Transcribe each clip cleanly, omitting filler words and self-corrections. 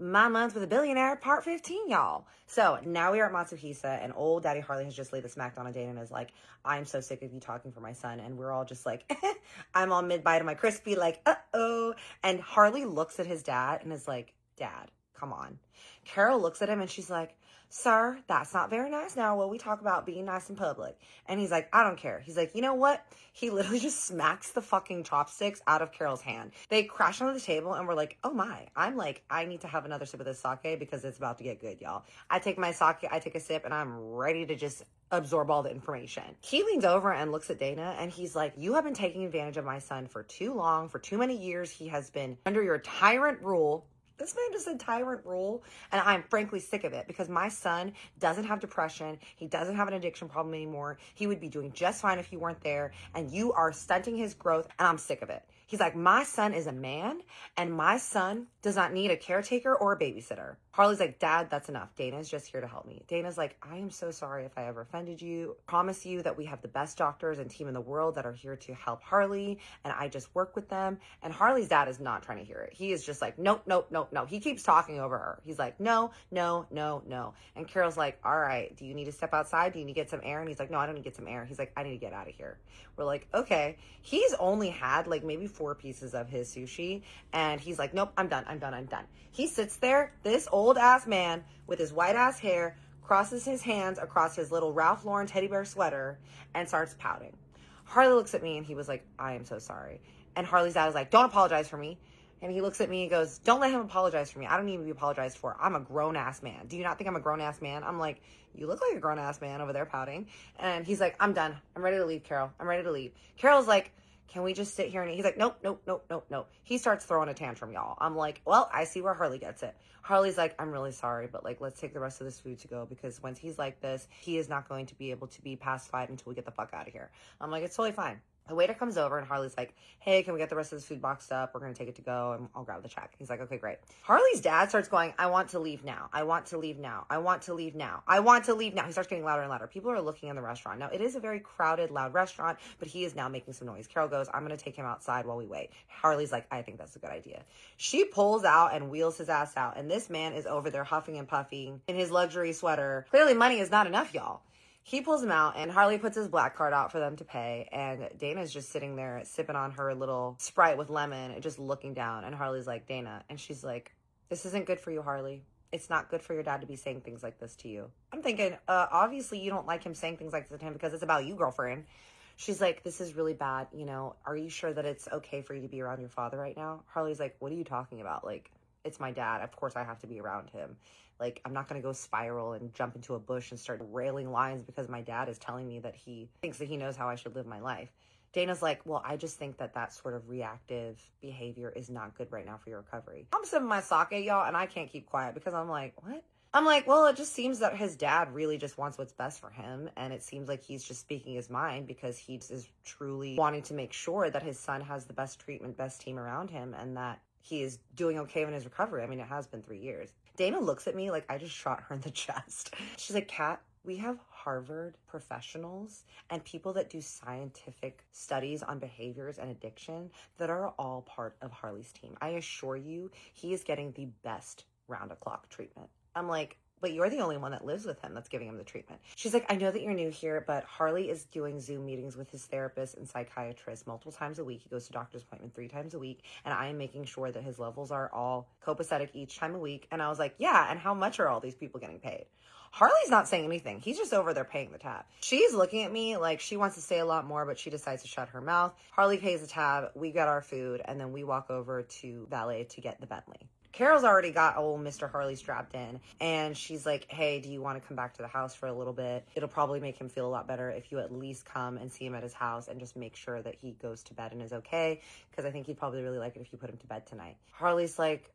My Month with a Billionaire, part 15, y'all. So now we are at Matsuhisa, and old Daddy Harley has just laid the smack down on Dana and is like, I'm so sick of you talking for my son. And we're all just like, I'm all mid-bite of my crispy, like, uh-oh. And Harley looks at his dad and is like, Dad, come on. Carol looks at him and she's like, sir, that's not very nice now. Well, we talk about being nice in public. And he's like, I don't care. He's like, you know what? He literally just smacks the fucking chopsticks out of Carol's hand. They crash onto the table and we're like, oh my. I'm like, I need to have another sip of this sake because it's about to get good, y'all. I take my sake, I take a sip, and I'm ready to just absorb all the information. He leans over and looks at Dana and he's like, you have been taking advantage of my son for too long, for too many years. He has been under your tyrant rule. This man just said tyrant rule, and I'm frankly sick of it because my son doesn't have depression. He doesn't have an addiction problem anymore. He would be doing just fine if you weren't there, and you are stunting his growth, and I'm sick of it. He's like, my son is a man, and my son does not need a caretaker or a babysitter. Harley's like, Dad, that's enough. Dana's just here to help me. Dana's like, I am so sorry if I ever offended you. Promise you that we have the best doctors and team in the world that are here to help Harley, and I just work with them. And Harley's dad is not trying to hear it. He is just like, nope, nope, nope, no. He keeps talking over her. He's like, no, no, no, no. And Carol's like, all right, do you need to step outside? Do you need to get some air? And he's like, no, I don't need to get some air. He's like, I need to get out of here. We're like, okay. He's only had like maybe 4 pieces of his sushi. And he's like, nope, I'm done. He sits there, this old ass man with his white ass hair, crosses his hands across his little Ralph Lauren teddy bear sweater and starts pouting. Harley looks at me and he was like, I am so sorry. And Harley's dad is like, don't apologize for me. And he looks at me and goes, don't let him apologize for me. I don't need to be apologized for. I'm a grown-ass man. Do you not think I'm a grown-ass man? I'm like, you look like a grown-ass man over there pouting. And he's like, I'm done. I'm ready to leave, Carol. I'm ready to leave. Carol's like, can we just sit here? And he's like, nope, nope, nope, nope, nope. He starts throwing a tantrum, y'all. I'm like, well, I see where Harley gets it. Harley's like, I'm really sorry, but like, let's take the rest of this food to go because once he's like this, he is not going to be able to be pacified until we get the fuck out of here. I'm like, it's totally fine. The waiter comes over and Harley's like, hey, can we get the rest of this food boxed up? We're going to take it to go and I'll grab the check. He's like, okay, great. Harley's dad starts going, I want to leave now. I want to leave now. I want to leave now. I want to leave now. He starts getting louder and louder. People are looking in the restaurant. Now, it is a very crowded, loud restaurant, but he is now making some noise. Carol goes, I'm going to take him outside while we wait. Harley's like, I think that's a good idea. She pulls out and wheels his ass out. And this man is over there huffing and puffing in his luxury sweater. Clearly, money is not enough, y'all. He pulls him out and Harley puts his black card out for them to pay. And Dana's just sitting there sipping on her little Sprite with lemon and just looking down. And Harley's like, Dana. And she's like, this isn't good for you, Harley. It's not good for your dad to be saying things like this to you. I'm thinking, obviously you don't like him saying things like this to him because it's about you, girlfriend. She's like, this is really bad. You know, are you sure that it's okay for you to be around your father right now? Harley's like, what are you talking about? Like, it's my dad. Of course I have to be around him. Like, I'm not going to go spiral and jump into a bush and start railing lines because my dad is telling me that he thinks that he knows how I should live my life. Dana's like, well, I just think that that sort of reactive behavior is not good right now for your recovery. I'm sipping my sake, y'all, and I can't keep quiet because I'm like, what? I'm like, well, it just seems that his dad really just wants what's best for him. And it seems like he's just speaking his mind because he is truly wanting to make sure that his son has the best treatment, best team around him, and that he is doing okay in his recovery. I mean, it has been 3 years. Dana looks at me like I just shot her in the chest. She's like, Kat, we have Harvard professionals and people that do scientific studies on behaviors and addiction that are all part of Harley's team. I assure you, he is getting the best round-the-clock treatment. I'm like, but you're the only one that lives with him that's giving him the treatment. She's like, I know that you're new here, but Harley is doing Zoom meetings with his therapist and psychiatrist multiple times a week. He goes to doctor's appointment 3 times a week, and I am making sure that his levels are all copacetic each time a week. And I was like, yeah, and how much are all these people getting paid? Harley's not saying anything. He's just over there paying the tab. She's looking at me like she wants to say a lot more, but she decides to shut her mouth. Harley pays the tab, we get our food, and then we walk over to valet to get the Bentley. Carol's already got old Mr. Harley strapped in, and she's like, hey, do you want to come back to the house for a little bit? It'll probably make him feel a lot better if you at least come and see him at his house and just make sure that he goes to bed and is okay, because I think he'd probably really like it if you put him to bed tonight. Harley's like,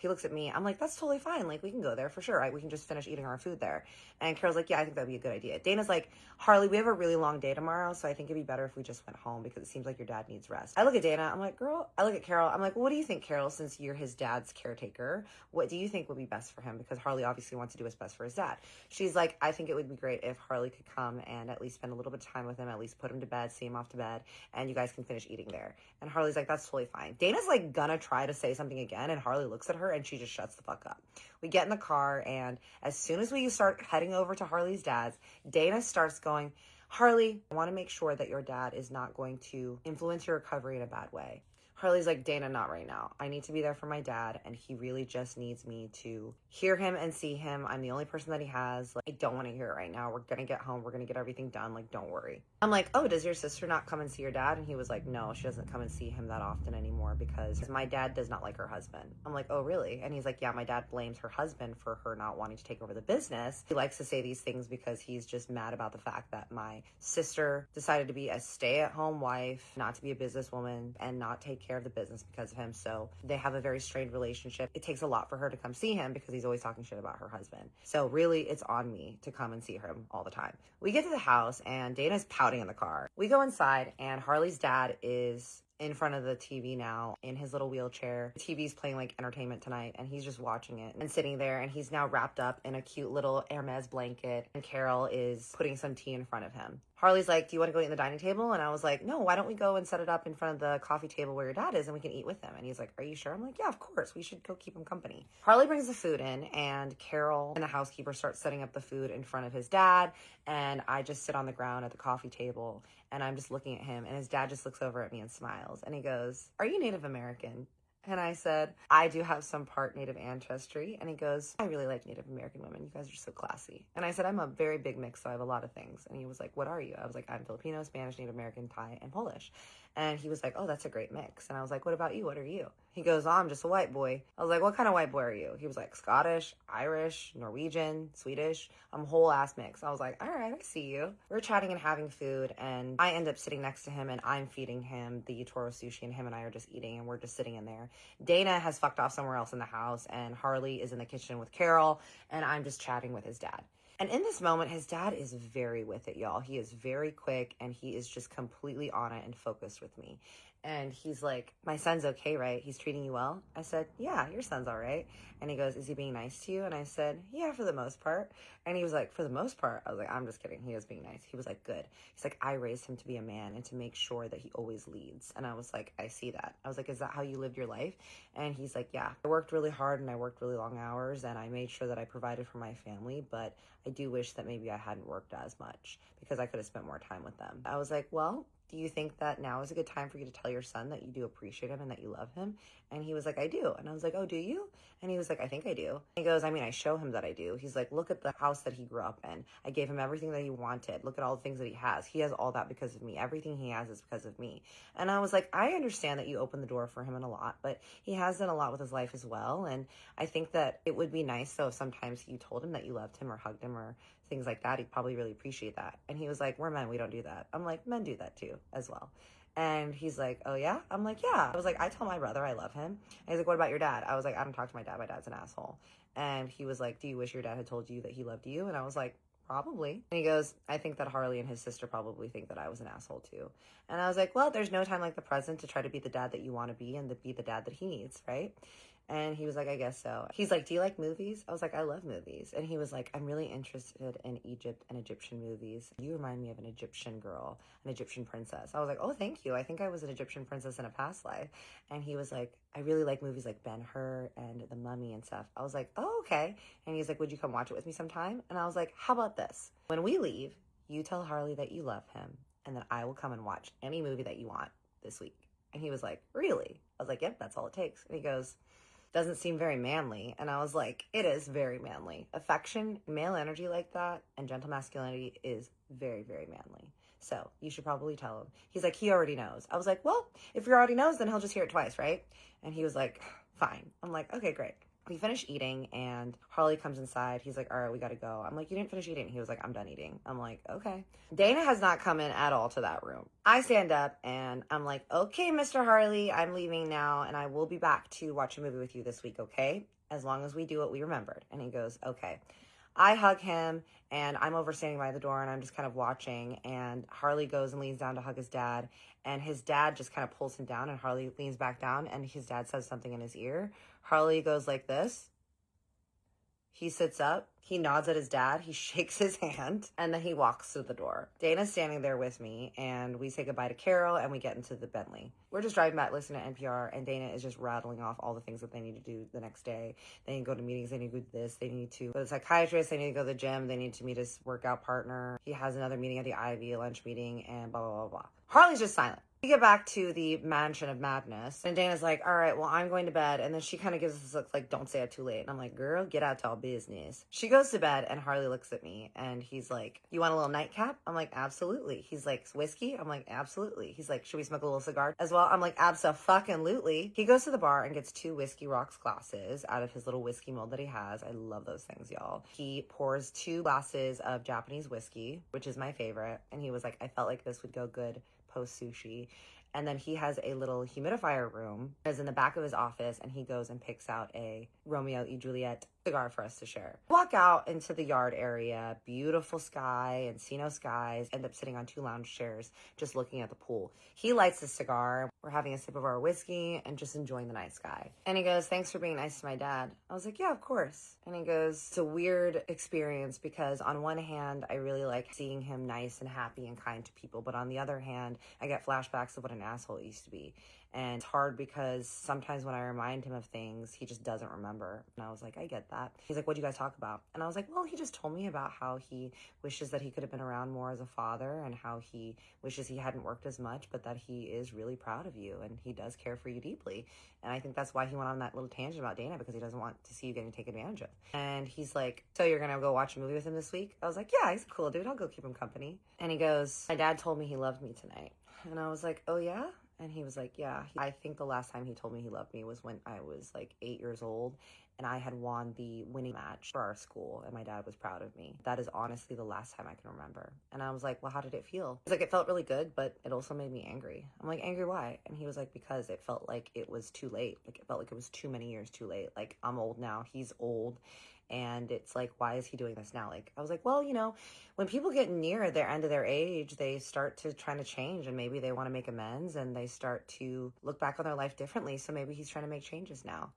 he looks at me. I'm like, that's totally fine. Like, we can go there for sure. Right? We can just finish eating our food there. And Carol's like, yeah, I think that'd be a good idea. Dana's like, Harley, we have a really long day tomorrow, so I think it'd be better if we just went home because it seems like your dad needs rest. I look at Dana. I'm like, girl. I look at Carol. I'm like, well, what do you think, Carol, since you're his dad's caretaker? caretaker. What do you think would be best for him? Because Harley obviously wants to do what's best for his dad. She's like, I think it would be great if Harley could come and at least spend a little bit of time with him, at least put him to bed, see him off to bed, and you guys can finish eating there. And Harley's like, that's totally fine. Dana's like gonna try to say something again, and Harley looks at her and she just shuts the fuck up. We get in the car, and as soon as we start heading over to Harley's dad's, Dana starts going, Harley, I want to make sure that your dad is not going to influence your recovery in a bad way. Harley's like, Dana, not right now. I need to be there for my dad, and he really just needs me to hear him and see him. I'm the only person that he has. Like, I don't want to hear it right now. We're going to get home. We're going to get everything done. Like, don't worry. I'm like, oh, does your sister not come and see your dad? And he was like, no, she doesn't come and see him that often anymore because my dad does not like her husband. I'm like, oh, really? And he's like, yeah, my dad blames her husband for her not wanting to take over the business. He likes to say these things because he's just mad about the fact that my sister decided to be a stay-at-home wife, not to be a businesswoman, and not take care of the business because of him. So they have a very strained relationship. It takes a lot for her to come see him because he's always talking shit about her husband. So really, it's on me to come and see him all the time. We get to the house and Dana's pouting in the car. We go inside and Harley's dad is in front of the TV now in his little wheelchair. The TV's playing like Entertainment Tonight and he's just watching it and sitting there, and he's now wrapped up in a cute little Hermes blanket, and Carol is putting some tea in front of him. Harley's like, do you want to go eat at the dining table? And I was like, no, why don't we go and set it up in front of the coffee table where your dad is and we can eat with him? And he's like, are you sure? I'm like, yeah, of course. We should go keep him company. Harley brings the food in, and Carol and the housekeeper start setting up the food in front of his dad. And I just sit on the ground at the coffee table and I'm just looking at him, and his dad just looks over at me and smiles. And he goes, are you Native American? And I said, I do have some part Native ancestry. And he goes, I really like Native American women. You guys are so classy. And I said, I'm a very big mix, so I have a lot of things. And he was like, what are you? I was like, I'm Filipino, Spanish, Native American, Thai, and Polish. And he was like, oh, that's a great mix. And I was like, what about you? What are you? He goes, oh, I'm just a white boy. I was like, what kind of white boy are you? He was like, Scottish, Irish, Norwegian, Swedish. I'm a whole ass mix. I was like, all right, I see you. We're chatting and having food, and I end up sitting next to him, and I'm feeding him the Toro sushi, and him and I are just eating, and we're just sitting in there. Dana has fucked off somewhere else in the house, and Harley is in the kitchen with Carol, and I'm just chatting with his dad. And in this moment, his dad is very with it, y'all. He is very quick, and he is just completely on it and focused with me. And he's like, my son's okay, right? He's treating you well? I said, yeah, your son's all right. And he goes, is he being nice to you? And I said, yeah, for the most part. And he was like, for the most part? I was like, I'm just kidding. He is being nice. He was like, good. He's like, I raised him to be a man and to make sure that he always leads. And I was like, I see that. I was like, is that how you lived your life? And he's like, yeah. I worked really hard and I worked really long hours and I made sure that I provided for my family, but I do wish that maybe I hadn't worked as much because I could have spent more time with them. I was like, well, do you think that now is a good time for you to tell your son that you do appreciate him and that you love him? And he was like, I do. And I was like, oh, do you? And he was like, I think I do. He goes, I mean, I show him that I do. He's like, look at the house that he grew up in. I gave him everything that he wanted. Look at all the things that he has. He has all that because of me. Everything he has is because of me. And I was like, I understand that you opened the door for him in a lot, but he has done a lot with his life as well. And I think that it would be nice though if sometimes you told him that you loved him or hugged him or things like that. He'd probably really appreciate that. And he was like, we're men, we don't do that. I'm like, men do that too as well. And he's like, oh yeah? I'm like, yeah. I was like, I tell my brother I love him. And he's like, what about your dad? I was like, I don't talk to my dad. My dad's an asshole. And he was like, do you wish your dad had told you that he loved you? And I was like, probably. And he goes, I think that Harley and his sister probably think that I was an asshole too. And I was like, well, there's no time like the present to try to be the dad that you want to be and to be the dad that he needs, right? And he was like, I guess so. He's like, do you like movies? I was like, I love movies. And he was like, I'm really interested in Egypt and Egyptian movies. You remind me of an Egyptian girl, an Egyptian princess. I was like, oh, thank you. I think I was an Egyptian princess in a past life. And he was like, I really like movies like Ben-Hur and The Mummy and stuff. I was like, oh, okay. And he's like, would you come watch it with me sometime? And I was like, how about this? When we leave, you tell Harley that you love him, and then I will come and watch any movie that you want this week. And he was like, really? I was like, yep, that's all it takes. And he goes, doesn't seem very manly. And I was like, it is very manly. Affection, male energy like that, and gentle masculinity is very, very manly. So you should probably tell him. He's like, he already knows. I was like, well, if he already knows, then he'll just hear it twice, right? And he was like, fine. I'm like, okay, great. We finish eating and Harley comes inside. He's like, all right, we got to go. I'm like, you didn't finish eating. He was like, I'm done eating. I'm like, okay. Dana has not come in at all to that room. I stand up and I'm like, okay, Mr. Harley, I'm leaving now and I will be back to watch a movie with you this week, okay? As long as we do what we remembered. And he goes, okay. I hug him and I'm over standing by the door and I'm just kind of watching, and Harley goes and leans down to hug his dad, and his dad just kind of pulls him down and Harley leans back down and his dad says something in his ear. Harley goes like this. He sits up, he nods at his dad, he shakes his hand, and then he walks through the door. Dana's standing there with me, and we say goodbye to Carol, and we get into the Bentley. We're just driving back listening to NPR, and Dana is just rattling off all the things that they need to do the next day. They need to go to meetings, they need to do this, they need to go to the psychiatrist, they need to go to the gym, they need to meet his workout partner. He has another meeting at the Ivy, a lunch meeting, and blah, blah, blah, blah. Harley's just silent. We get back to the mansion of madness, and Dana's like, all right, well, I'm going to bed. And then she kind of gives us this look like, don't say it too late. And I'm like, girl, get out to all business. She goes to bed, and Harley looks at me, and he's like, you want a little nightcap? I'm like, absolutely. He's like, whiskey? I'm like, absolutely. He's like, should we smoke a little cigar as well? I'm like, abso-fucking-lutely. He goes to the bar and gets 2 Whiskey Rocks glasses out of his little whiskey mold that he has. I love those things, y'all. He pours 2 glasses of Japanese whiskey, which is my favorite. And he was like, I felt like this would go good post sushi. And then he has a little humidifier room that's in the back of his office, and he goes and picks out a Romeo y Juliet cigar for us to share. Walk out into the yard area, beautiful sky, Encino skies, end up sitting on 2 lounge chairs, just looking at the pool. He lights the cigar, we're having a sip of our whiskey and just enjoying the night sky. And he goes, thanks for being nice to my dad. I was like, yeah, of course. And he goes, it's a weird experience because on one hand, I really like seeing him nice and happy and kind to people. But on the other hand, I get flashbacks of what an asshole it used to be. And it's hard because sometimes when I remind him of things, he just doesn't remember. And I was like, I get that. He's like, what'd you guys talk about? And I was like, well, he just told me about how he wishes that he could have been around more as a father and how he wishes he hadn't worked as much, but that he is really proud of you and he does care for you deeply. And I think that's why he went on that little tangent about Dana, because he doesn't want to see you getting taken advantage of. And he's like, so you're going to go watch a movie with him this week? I was like, yeah, he's a cool dude. I'll go keep him company. And he goes, my dad told me he loved me tonight. And I was like, oh yeah? And he was like, yeah. I think the last time he told me he loved me was when I was like 8 years old and I had won the winning match for our school and my dad was proud of me. That is honestly the last time I can remember. And I was like, well, how did it feel? He's like, it felt really good, but it also made me angry. I'm like, angry why? And he was like, because it felt like it was too late. Like it felt like it was too many years too late. Like I'm old now, he's old. And it's like, why is he doing this now? Like, I was like, well, you know, when people get near their end of their age, they start to try to change and maybe they want to make amends and they start to look back on their life differently. So maybe he's trying to make changes now.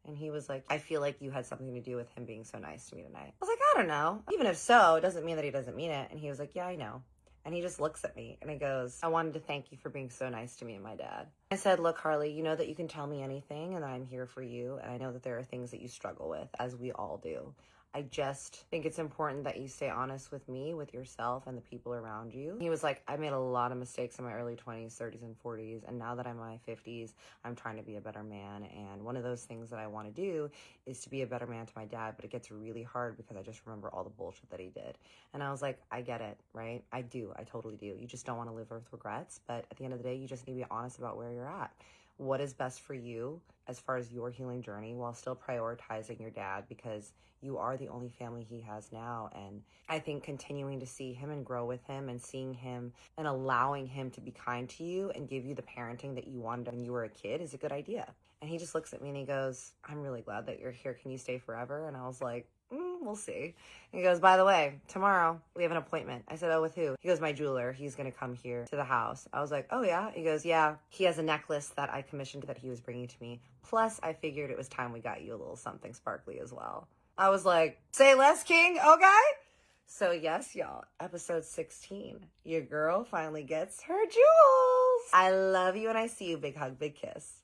And he was like, I feel like you had something to do with him being so nice to me tonight. I was like, I don't know. Even if so, it doesn't mean that he doesn't mean it. And he was like, yeah, I know. And he just looks at me and he goes, I wanted to thank you for being so nice to me and my dad. I said, look, Harley, you know that you can tell me anything and that I'm here for you. And I know that there are things that you struggle with, as we all do. I just think it's important that you stay honest with me, with yourself, and the people around you. He was like, I made a lot of mistakes in my early 20s, 30s, and 40s, and now that I'm in my 50s, I'm trying to be a better man, and one of those things that I want to do is to be a better man to my dad, but it gets really hard because I just remember all the bullshit that he did. And I was like, I get it, right? I do. I totally do. You just don't want to live with regrets, but at the end of the day, you just need to be honest about where you're at. What is best for you as far as your healing journey while still prioritizing your dad, because you are the only family he has now. And I think continuing to see him and grow with him and seeing him and allowing him to be kind to you and give you the parenting that you wanted when you were a kid is a good idea. And he just looks at me and he goes, I'm really glad that you're here. Can you stay forever? And I was like, we'll see. And he goes, by the way, tomorrow we have an appointment. I said, oh, with who? He goes, my jeweler. He's going to come here to the house. I was like, oh yeah? He goes, yeah. He has a necklace that I commissioned that he was bringing to me. Plus, I figured it was time we got you a little something sparkly as well. I was like, say less, King, okay? So yes, y'all, episode 16. Your girl finally gets her jewels. I love you and I see you. Big hug, big kiss.